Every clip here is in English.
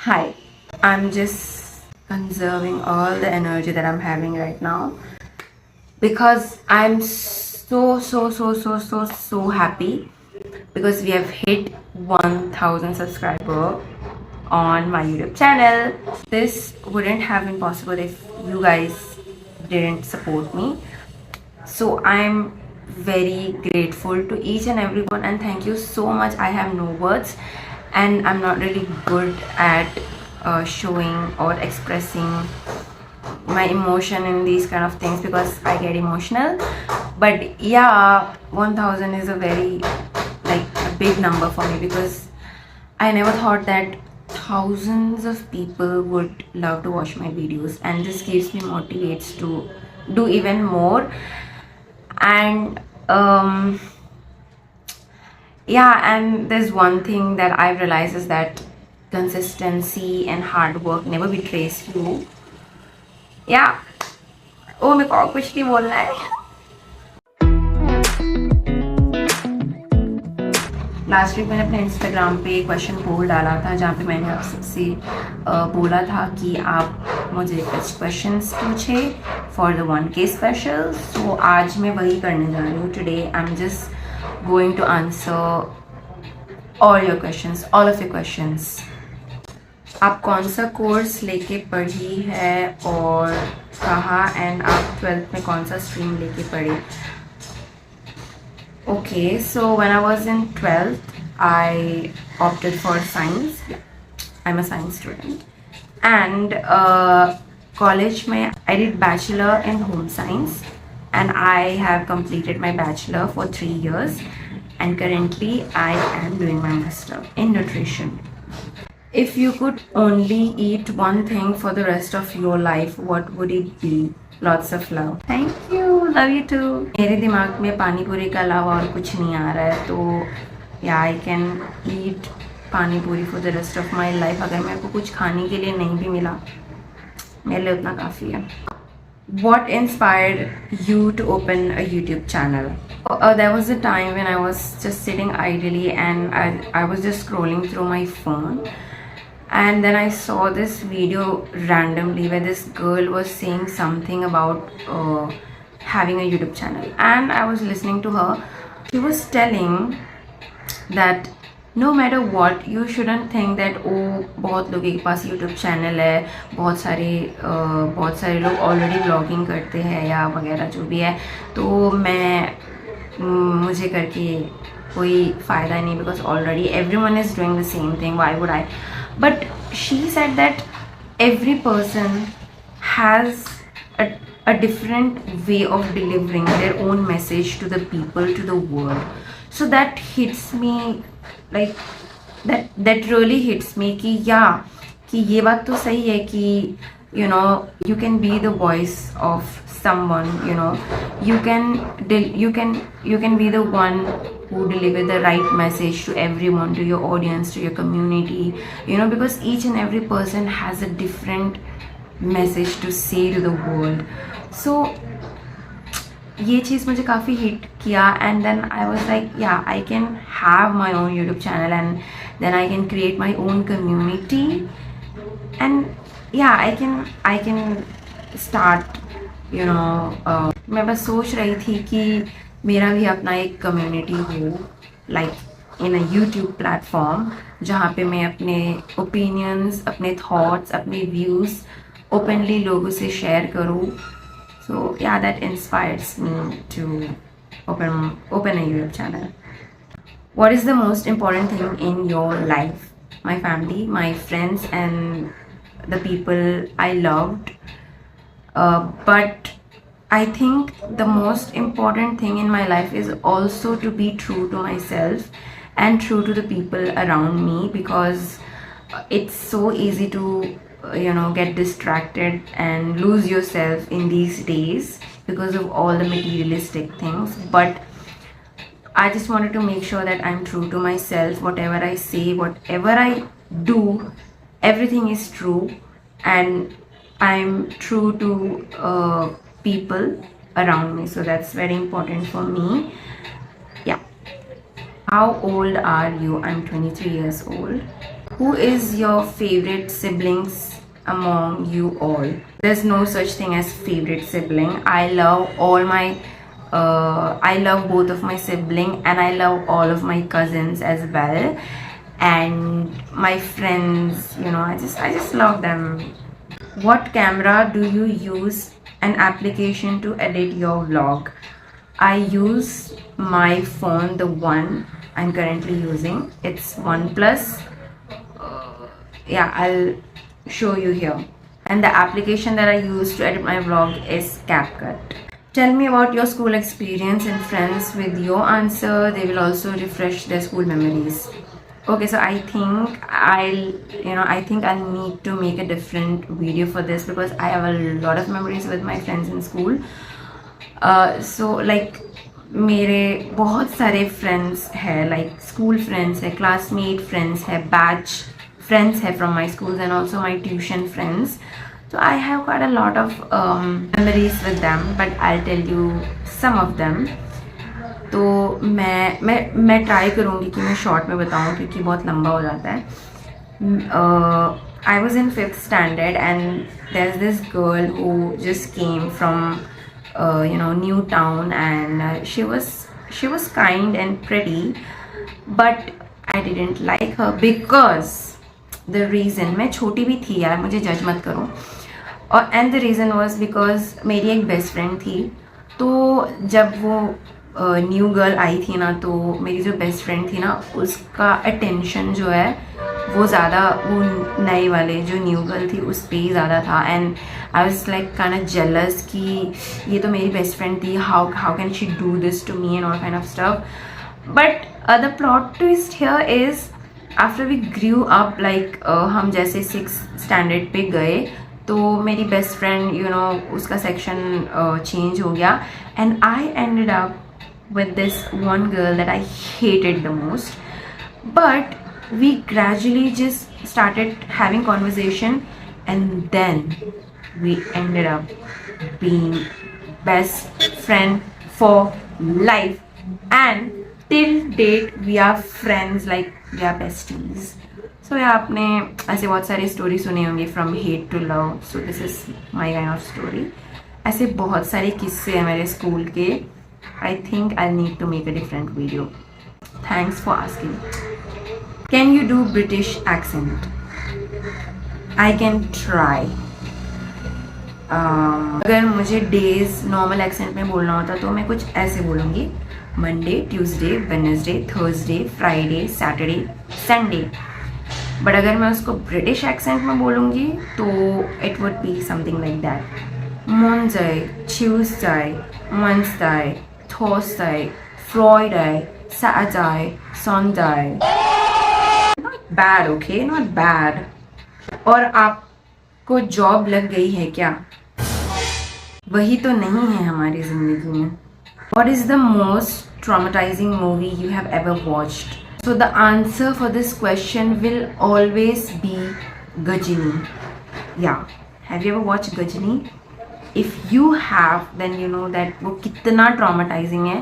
Hi, I'm just conserving all the energy that I'm having right now because I'm so happy because we have hit 1000 subscriber on my YouTube channel. This wouldn't have been possible if you guys didn't support me. So I'm very grateful to each and everyone, and thank you so much. I have no words, and I'm not really good at showing or expressing my emotion in these kind of things because I get emotional. But yeah, 1000 is a very a big number for me because I never thought that thousands of people would love to watch my videos, and this gives me motivates to do even more. And yeah, and there's one thing that I've realized is that consistency and hard work never betrays you. Yeah. Oh, मेरे को और कुछ नहीं बोलना है. Last week मैंने अपने Instagram पे एक क्वेश्चन पोल डाला था जहाँ पे मैंने आप सबसे बोला था कि आप मुझे कुछ क्वेश्चंस पूछे फॉर द 1K स्पेशल. सो आज मैं वही करने जा रही हूँ. Today I am just going to answer all your questions, all of your questions. आप कौन सा कोर्स लेके पढ़ी है और कहाँ, एंड आप 12th में कौन सा स्ट्रीम लेके पढ़ी? Okay, so when I was in 12th, I opted for science. Yeah, I'm a science student. And college mein I did bachelor in home science, and I have completed my bachelor for 3 years. And currently I am doing my master in nutrition. If you could only eat one thing for the rest of your life, what would it be? Lots of love. Thank you. Love you too. मेरे दिमाग में पानी पूरी के अलावा और कुछ नहीं आ रहा है, तो या आई कैन ईट पानी पूरी for the rest of my life. अगर मेरे को कुछ खाने के लिए नहीं भी मिला, मेरे लिए उतना काफ़ी है. What inspired you to open a YouTube channel? There was a time when I was just sitting idly and I was just scrolling through my phone. And then I saw this video randomly where this girl was saying something about having a YouTube channel, and I was listening to her. She was telling that no matter what, you shouldn't think that बहुत लोगों के पास YouTube channel है, बहुत सारे लोग already vlogging करते हैं या वगैरह जो भी है, तो मुझे करके कोई फ़ायदा नहीं because already everyone is doing the same thing. Why would I? But she said that every person has a different way of delivering their own message to the people, to the world. So that hits me, like that really hits me कि ये बात तो सही है कि you can be the voice of someone, you can be the one who deliver the right message to everyone, to your audience, to your community, because each and every person has a different message to say to the world. So ये चीज़ मुझे काफ़ी hit किया, and then I was like, yeah, I can have my own YouTube channel and then I can create my own community, and yeah, I can start, मैं बस सोच रही थी कि मेरा भी अपना एक कम्युनिटी हो, like in a YouTube platform जहाँ पे मैं अपने ओपिनियंस, अपने थॉट्स, अपने व्यूज़ ओपनली लोगों से शेयर करूँ. So yeah, that inspires me to open a YouTube channel. What is the most important thing in your life? My family, my friends, and the people I loved. But I think the most important thing in my life is also to be true to myself and true to the people around me, because it's so easy to get distracted and lose yourself in these days because of all the materialistic things. But I just wanted to make sure that I'm true to myself. Whatever I say, whatever I do, everything is true, and I'm true to people around me. So that's very important for me. Yeah, How old are you? I'm 23 years old. Who is your favorite siblings among you all? There's no such thing as favorite sibling. I love I love both of my sibling, and I love all of my cousins as well, and my friends. I just love them. What camera do you use? An application to edit your vlog? I use my phone, the one I'm currently using. It's OnePlus. Yeah, I'll show you here. And the application that I use to edit my vlog is CapCut. Tell me about your school experience and friends. With your answer, they will also refresh their school memories. Okay, so I think I'll need to make a different video for this because I have a lot of memories with my friends in school. So like मेरे बहुत सारे friends है, like school friends है, classmate friends है, batch friends है from my schools and also my tuition friends. So I have got a lot of memories with them, but I'll tell you some of them. तो मैं try करूँगी कि मैं short में बताऊँ क्योंकि बहुत लंबा हो जाता है. I was in 5th standard and there's this girl who just came from new town, and she was kind and pretty, but I didn't like her because the reason, मैं छोटी भी थी यार, मुझे जज मत करो. और and the reason was because मेरी एक बेस्ट फ्रेंड थी. तो जब वो न्यू गर्ल आई थी ना, तो मेरी जो बेस्ट फ्रेंड थी ना, उसका अटेंशन जो है वो ज़्यादा वो नए वाले जो न्यू गर्ल थी उस पर ही ज़्यादा था. And I was like kind of jealous कि ये तो मेरी बेस्ट फ्रेंड थी, how can she do this to me and all kind of stuff. But the plot twist here is after we grew up, like हम जैसे 6th standard पे गए तो मेरी बेस्ट फ्रेंड उसका सेक्शन चेंज हो गया, and I ended up with this one girl that I hated the most. But we gradually just started having conversation, and then we ended up being best friend for life, and till date we are friends, like we are besties. So yeah, आपने ऐसे बहुत सारी story सुनी होंगी from hate to love. So this is my kind of story. ऐसे बहुत सारे किस्से हैं मेरे स्कूल के. I think I'll need to make a different video. Thanks for asking. Can you do British accent? I can try. अगर मुझे days normal accent में बोलना होता तो मैं कुछ ऐसे बोलूँगी: Monday, Tuesday, Wednesday, Thursday, Friday, Saturday, Sunday. But अगर मैं उसको ब्रिटिश एक्सेंट में बोलूँगी तो it would be something like that: Monday, Tuesday, Wednesday, Thursday, Friday, Saturday, Sunday. Not bad, okay? Not bad. और आपको जॉब लग गई है क्या? वही तो नहीं है हमारी जिंदगी में. What is the most traumatizing movie you have ever watched? So the answer for this question will always be Ghajini. Yeah. Have you ever watched Ghajini? If you have, then you know that वो कितना traumatizing है.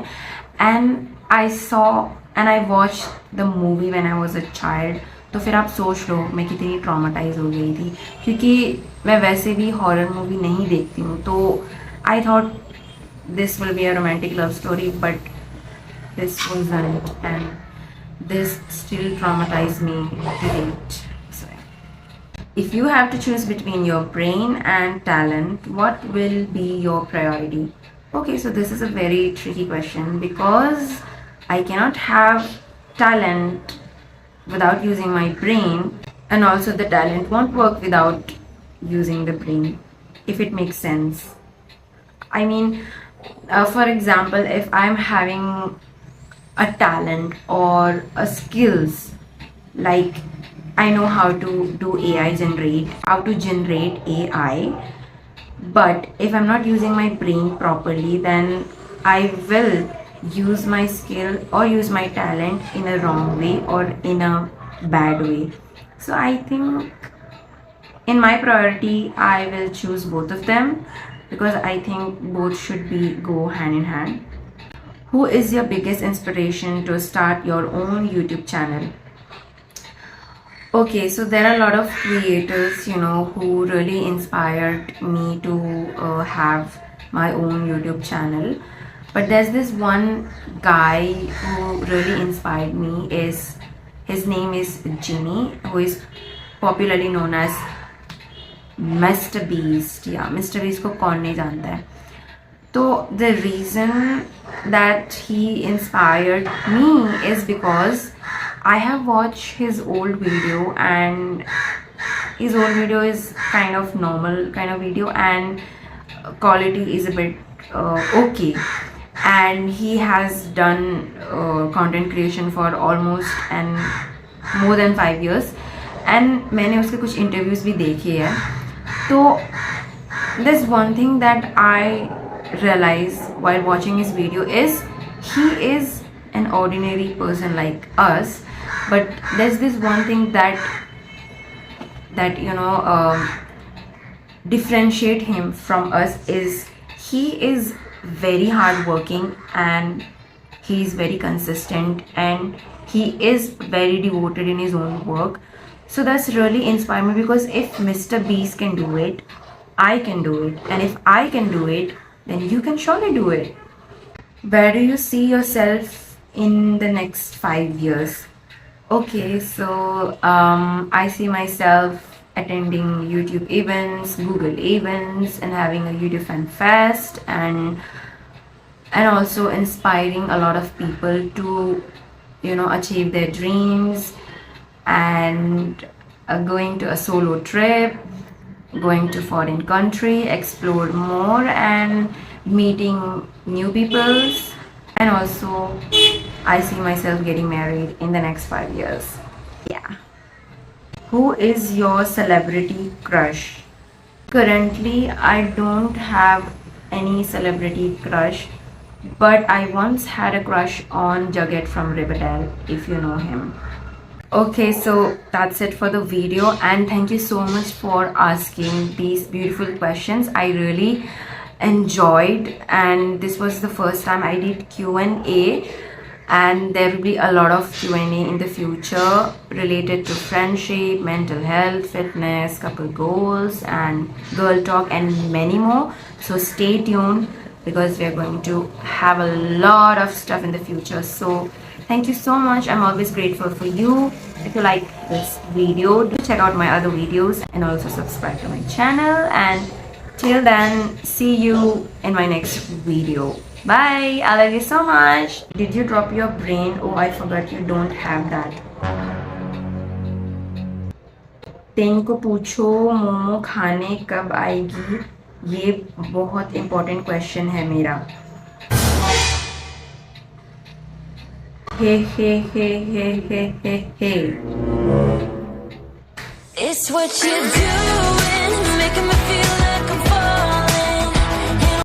And I saw and I watched the movie when I was a child. तो फिर आप सोच लो मैं कितनी traumatise हो गई थी, क्योंकि मैं वैसे भी हॉरर मूवी नहीं देखती हूँ. तो I thought this will be a romantic love story, but this wasn't, and this still traumatized me to date. If you have to choose between your brain and talent, what will be your priority? Okay, so this is a very tricky question because I cannot have talent without using my brain, and also the talent won't work without using the brain, if it makes sense. I mean, for example, if I'm having a talent or a skills, like I know how to do how to generate AI, but if I'm not using my brain properly, then I will use my skill or use my talent in a wrong way or in a bad way. So I think in my priority, I will choose both of them because I think both should go hand in hand. Who is your biggest inspiration to start your own YouTube channel? Okay, so there are a lot of creators, who really inspired me to have my own YouTube channel. But there's this one guy who really inspired me. His name is Jimmy, who is popularly known as Mr. Beast. Yeah, Mr. Beast को कौन नहीं जानता है. So the reason that he inspired me is because I have watched his old video, and his old video is kind of normal kind of video, and quality is a bit okay. And he has done content creation for almost and more than 5 years. And मैंने उसके कुछ interviews भी देखे हैं. तो there's one thing that I realized while watching his video is he is an ordinary person like us, but there's this one thing that differentiate him from us is he is very hardworking, and he is very consistent, and he is very devoted in his own work. So that's really inspired me, because if Mr. Beast can do it, I can do it, and if I can do it, then you can surely do it. Where do you see yourself in the next 5 years? Okay, so I see myself attending YouTube events, Google events, and having a YouTube Fan Fest, and also inspiring a lot of people to achieve their dreams, and going to a solo trip, going to foreign country, explore more, and meeting new peoples. And also I see myself getting married in the next 5 years. Yeah. Who is your celebrity crush? Currently I don't have any celebrity crush, but I once had a crush on Jughead from Riverdale, if you know him. Okay, so that's it for the video, and thank you so much for asking these beautiful questions. I really enjoyed, and this was the first time I did Q&A, and there will be a lot of Q&A in the future related to friendship, mental health, fitness, couple goals, and girl talk, and many more. So stay tuned, because we are going to have a lot of stuff in the future. So thank you so much. I'm always grateful for you. If you like this video, do check out my other videos, and also subscribe to my channel. And till then, see you in my next video. Bye. I love you so much. Did you drop your brain? Oh, I forgot you don't have that. तेन को पूछो मोमो खाने कब आएगी, ये बहुत important question है मेरा. Hey, hey, hey, hey, hey, hey, hey. It's what you do.